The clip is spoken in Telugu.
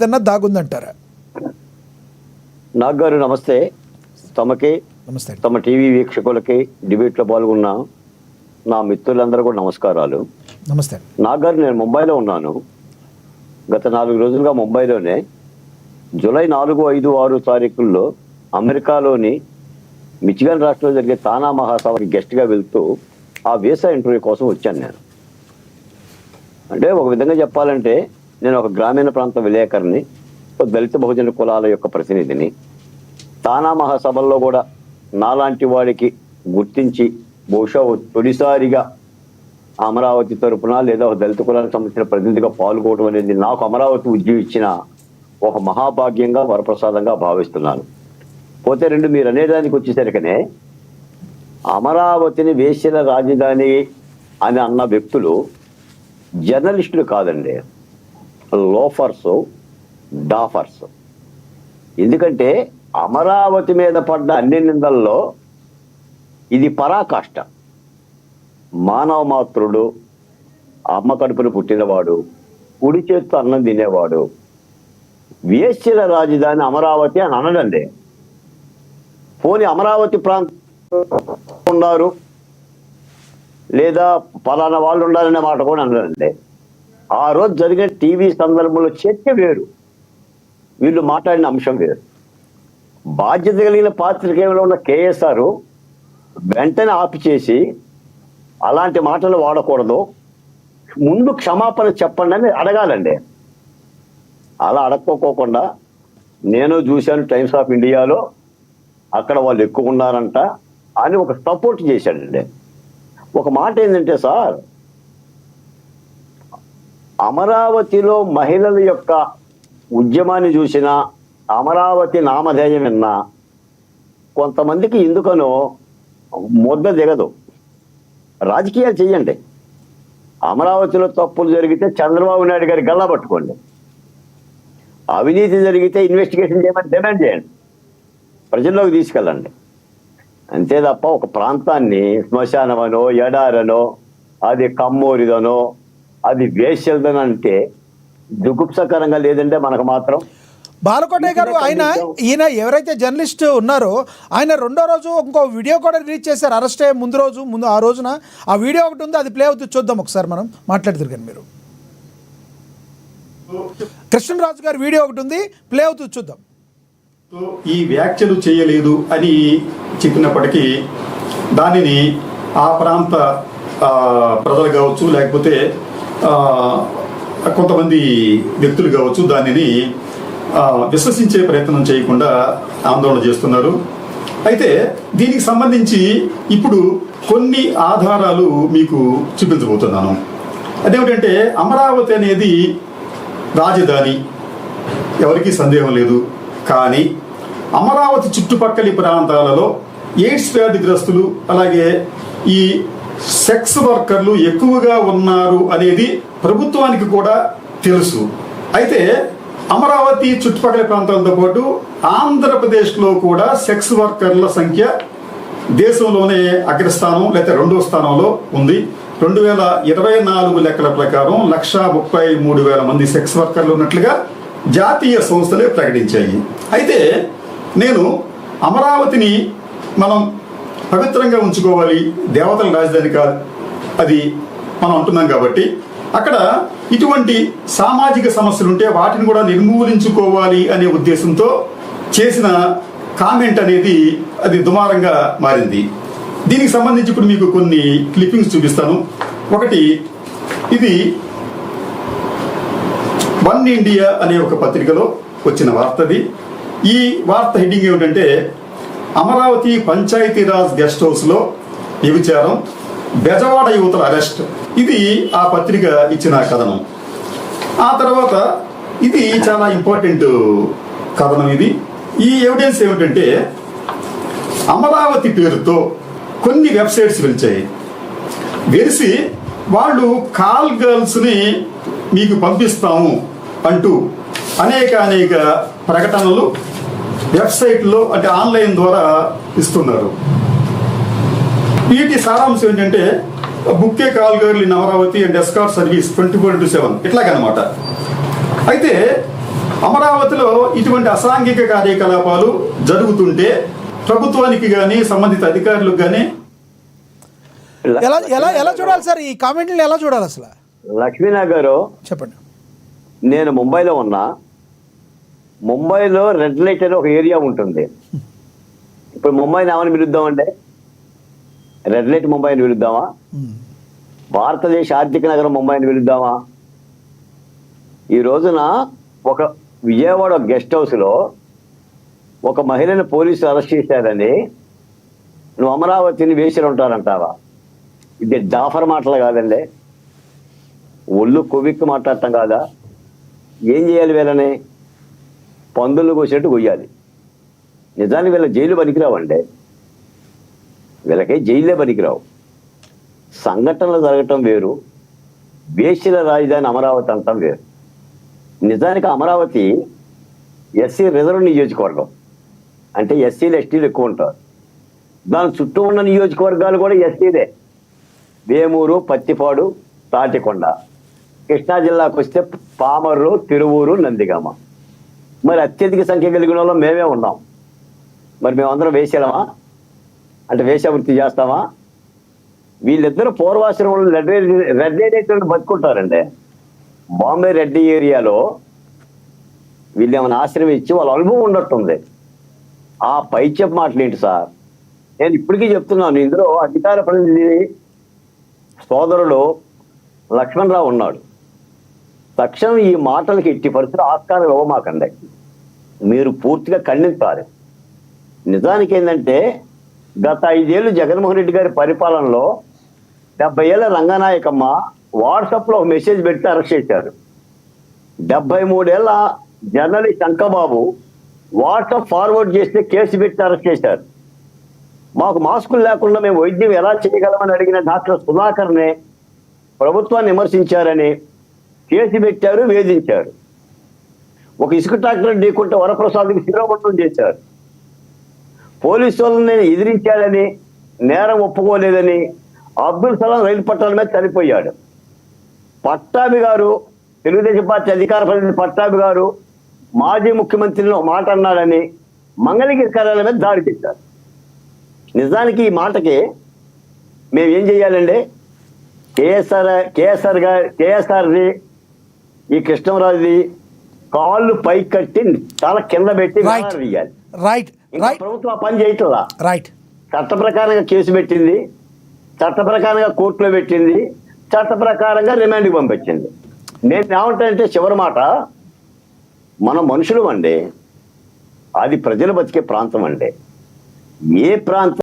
ఏదన్నా దాగుందంటారా? నాగ్ గారు నమస్తే. తమకి నమస్తే. తమ టీవీ వీక్షకులకి, డిబేట్లో పాల్గొన్న నా మిత్రులందరూ కూడా నమస్కారాలు. నమస్తే నాగ్ గారు, నేను ముంబైలో ఉన్నాను. గత 4 రోజులుగా ముంబైలోనే జూలై 4, 5, 6 తారీఖుల్లో అమెరికాలోని మిచిగన్ రాష్ట్రంలో జరిగే తానా మహాసభకి గెస్ట్గా వెళ్తూ ఆ వీసా ఇంటర్వ్యూ కోసం వచ్చాను నేను. అంటే ఒక విధంగా చెప్పాలంటే నేను ఒక గ్రామీణ ప్రాంత విలేకరిని, దళిత బహుజన కులాల యొక్క ప్రతినిధిని. తానా మహాసభల్లో కూడా నాలాంటి వాడికి గుర్తించి బహుశా తొలిసారిగా అమరావతి తరపున లేదా ఒక దళిత కులానికి సంబంధించిన ప్రతినిధిగా పాల్గొనడం అనేది నాకు అమరావతి ఉద్యమం ఇచ్చిన ఒక మహాభాగ్యంగా, వరప్రసాదంగా భావిస్తున్నాను. పోతే రెండు, మీరు అనేదానికి వచ్చేసరికనే అమరావతిని వేశ్యల రాజధాని అని అన్న వ్యక్తులు జర్నలిస్టులు కాదండి, లోఫర్స్, డాఫర్స్. ఎందుకంటే అమరావతి మీద పడ్డ అన్ని నిందల్లో ఇది పరాకాష్ట. మానవ మాత్రుడు, అమ్మ కడుపును పుట్టినవాడు, కుడి చేత్తో అన్నం తినేవాడు వేశ్యల రాజధాని అమరావతి అని అనడండి. పోనీ అమరావతి ప్రాంతం ఉన్నారు లేదా పలానా వాళ్ళు ఉండాలనే మాట కూడా అనడండి. ఆ రోజు జరిగిన టీవీ సందర్భంలో చర్చ వేరు, వీళ్ళు మాట్లాడిన అంశం వేరు. బాధ్యత కలిగిన పాత్రికేయులు ఉన్న కేఎస్ఆర్ వెంటనే ఆపి చేసి అలాంటి మాటలు వాడకూడదు, ముందు క్షమాపణ చెప్పండి అని అడగాలండి. అలా అడక్కోకుండా నేను చూశాను టైమ్స్ ఆఫ్ ఇండియాలో అక్కడ వాళ్ళు ఎక్కువ ఉన్నారంట అని ఒక సపోర్ట్ చేశాడండి. ఒక మాట ఏంటంటే, సార్, అమరావతిలో మహిళల యొక్క ఉద్యమాన్ని చూసినా, అమరావతి నామధేయం విన్నా కొంతమందికి ఎందుకనో ముద్ద దిగదు. రాజకీయాలు చెయ్యండి. అమరావతిలో తప్పులు జరిగితే చంద్రబాబు నాయుడు గారి గల్లా పట్టుకోండి, అవినీతి జరిగితే ఇన్వెస్టిగేషన్ చేయమని డిమాండ్ చేయండి, ప్రజల్లోకి తీసుకెళ్ళండి. అంతే తప్ప ఒక ప్రాంతాన్ని శ్మశానమనో, ఎడారనో, అది కమ్మోరిదనో, అది వేశ్యలదనో అంటే దుగుప్సకరంగా లేదంటే మనకు మాత్రం. బాలకోటయ్య గారు, ఈయన ఎవరైతే జర్నలిస్ట్ ఉన్నారో ఆయన రెండో రోజు ఇంకో వీడియో కూడా రిలీజ్ చేశారు. అరెస్ట్ అయ్యే ముందు ఆ రోజున ఆ వీడియో ఒకటి ఉంది, అది ప్లే అవుతుంది, చూద్దాం ఒకసారి. మనం మాట్లాడుతురు కానీ మీరు కృష్ణరాజు గారి వీడియో ఒకటి ఉంది, ప్లే అవుతుంది, చూద్దాం. ఈ వ్యాఖ్యలు చేయలేదు అని చెప్పినప్పటికీ దానిని ఆ ప్రాంత ప్రజలు కావచ్చు, లేకపోతే కొంతమంది వ్యక్తులు కావచ్చు, దానిని విశ్వసించే ప్రయత్నం చేయకుండా ఆందోళన చేస్తున్నారు. అయితే దీనికి సంబంధించి ఇప్పుడు కొన్ని ఆధారాలు మీకు చూపించబోతున్నాను. అదేమిటంటే, అమరావతి అనేది రాజధాని, ఎవరికీ సందేహం లేదు. కానీ అమరావతి చుట్టుపక్కల ప్రాంతాలలో ఎయిడ్స్ వ్యాధిగ్రస్తులు, అలాగే ఈ సెక్స్ వర్కర్లు ఎక్కువగా ఉన్నారు అనేది ప్రభుత్వానికి కూడా తెలుసు. అయితే అమరావతి చుట్టుపక్కల ప్రాంతాలతో పాటు ఆంధ్రప్రదేశ్లో కూడా సెక్స్ వర్కర్ల సంఖ్య దేశంలోనే అగ్రస్థానం లేదా 2వ స్థానంలో ఉంది. 2024 లెక్కల ప్రకారం 1,33,000 మంది సెక్స్ వర్కర్లు ఉన్నట్లుగా జాతీయ సంస్థలే ప్రకటించాయి. అయితే నేను అమరావతిని మనం పవిత్రంగా ఉంచుకోవాలి, దేవతల రాజధాని కాదు అది మనం అంటున్నాం కాబట్టి అక్కడ ఇటువంటి సామాజిక సమస్యలు ఉంటే వాటిని కూడా నిర్మూలించుకోవాలి అనే ఉద్దేశంతో చేసిన కామెంట్ అనేది అది దుమారంగా మారింది. దీనికి సంబంధించి ఇప్పుడు మీకు కొన్ని క్లిప్పింగ్స్ చూపిస్తాను. ఒకటి, ఇది వన్ ఇండియా అనే ఒక పత్రికలో వచ్చిన వార్తది. ఈ వార్త హెడ్డింగ్ ఏమిటంటే, అమరావతి పంచాయతీరాజ్ గెస్ట్ హౌస్లో వ్యభిచారం, బెజవాడ యువతల అరెస్ట్. ఇది ఆ పత్రిక ఇచ్చిన కథనం. ఆ తర్వాత ఇది చాలా ఇంపార్టెంట్ కథనం. ఈ ఎవిడెన్స్ ఏమిటంటే, అమరావతి పేరుతో కొన్ని వెబ్సైట్స్ వెలిచాయి. వెలిసి వాళ్ళు కాల్ గర్ల్స్ని మీకు పంపిస్తాము అంటూ అనేక ప్రకటనలు వెబ్సైట్లో, అంటే ఆన్లైన్ ద్వారా ఇస్తున్నారు. వీటి సారాంశం ఏంటంటే, book A call girl in Amaravati and escort service 24/7 ఇట్లాగనమాట. అయితే అమరావతిలో ఇటువంటి అసాంఘిక కార్యకలాపాలు జరుగుతుంటే ప్రభుత్వానికి కానీ సంబంధిత అధికారులకు కానీ ఎలా ఎలా ఎలా చూడాలి సార్ ఈ కామెంట్ని ఎలా చూడాలి అసలు? లక్ష్మీనగర్ చెప్పండి. నేను ముంబైలో ఉన్నా. ముంబైలో రెడ్ లైట్ అనే ఒక ఏరియా ఉంటుంది. ఇప్పుడు ముంబైని ఏమని పిలుద్దామంటే రెడ్ లైట్ ముంబైని పిలుద్దామా? భారతదేశ ఆర్థిక నగరం ముంబైని పిలుద్దామా? ఈ రోజున ఒక విజయవాడ గెస్ట్ హౌస్లో ఒక మహిళను పోలీసులు అరెస్ట్ చేశారని నువ్వు అమరావతిని వేసి ఉంటారంటావా? ఇది జాఫర్ మాటలు కాదండి, ఒళ్ళు కొవ్విక్కు మాట్లాడటం కాదా? ఏం చేయాలి వీళ్ళని? పందులు కోసినట్టు కొయ్యాలి. నిజానికి వీళ్ళ జైలు పనికిరావండి, వీళ్ళకి జైలే పనికిరావు. సంఘటనలు జరగటం వేరు, వేశ్యల రాజధాని అమరావతి అంటాం వేరు. నిజానికి అమరావతి ఎస్సీ రిజర్వ్ నియోజకవర్గం, అంటే ఎస్సీలు ఎస్టీలు ఎక్కువ ఉంటారు. దాని చుట్టూ ఉన్న నియోజకవర్గాలు కూడా ఎస్సీలే. వేమూరు, పత్తిపాడు, తాటికొండ. కృష్ణా జిల్లాకు వస్తే పామర్రు, తిరువూరు, నందిగామ. మరి అత్యధిక సంఖ్య కలిగిన వాళ్ళం మేమే ఉన్నాం. మరి మేమందరం వేసేలామా? అంటే వేషవృత్తి చేస్తామా? వీళ్ళిద్దరూ పూర్వాశ్రమంలో రెడ్ ఏరియాలో బతుకుంటారండి. బాంబే రెడ్డి ఏరియాలో వీళ్ళు ఏమైనా ఆశ్రయం ఇచ్చి వాళ్ళ అనుభవం ఉన్నట్టుంది. ఆ పైచెప్ మాటలు ఏంటి సార్? నేను ఇప్పటికీ చెప్తున్నాను, ఇందులో అధికార ప్రతినిధి సోదరుడు లక్ష్మణరావు ఉన్నాడు. తక్షణం ఈ మాటలకి ఎట్టి పరిస్థితులు ఆస్కారం ఇవ్వమాకండి, మీరు పూర్తిగా ఖండించాలి. నిజానికి ఏంటంటే గత 5 ఏళ్ళు జగన్మోహన్ రెడ్డి గారి పరిపాలనలో 70 ఏళ్ళ రంగనాయకమ్మ వాట్సాప్లో ఒక మెసేజ్ పెట్టి అరెస్ట్ చేశారు. 73 ఏళ్ళ జర్నలిస్ట్ అంకబాబు వాట్సాప్ ఫార్వర్డ్ చేస్తే కేసు పెట్టి అరెస్ట్ చేశారు. మాకు మాస్కులు లేకుండా మేము వైద్యం ఎలా చేయగలమని అడిగిన డాక్టర్ సుధాకర్నే ప్రభుత్వాన్ని విమర్శించారని కేసు పెట్టారు, వేధించారు. ఒక ఇసుక ట్రాక్టర్ ఢీకుంటే వరప్రసాద్కి శిరోమణం చేశారు. పోలీసు వాళ్ళని ఎదిరించాడని, నేరం ఒప్పుకోలేదని అబ్దుల్ సలాం రైలు పట్టాల మీద చనిపోయాడు. పట్టాభి గారు, తెలుగుదేశం పార్టీ అధికార ప్రతినిధి పట్టాభి గారు మాజీ ముఖ్యమంత్రిని ఒక మాట అన్నాడని మంగళగిరి కార్యాలయం మీద దాడి చేశారు. నిజానికి ఈ మాటకి మేము ఏం చేయాలండి? కేఎస్ఆర్ది ఈ కృష్ణరాజుది కాళ్ళు పై కట్టి చాలా కింద పెట్టి తీయాలి. ప్రభుత్వం పని చేయట్లా. చట్ట ప్రకారంగా కేసు పెట్టింది, చట్ట ప్రకారంగా కోర్టులో పెట్టింది, చట్ట ప్రకారంగా రిమాండ్కి పంపించింది. నేను ఏమంటానంటే చివరి మాట, మనం మనుషులు అండి, అది ప్రజలు బతికే ప్రాంతం అండి. ఏ ప్రాంతం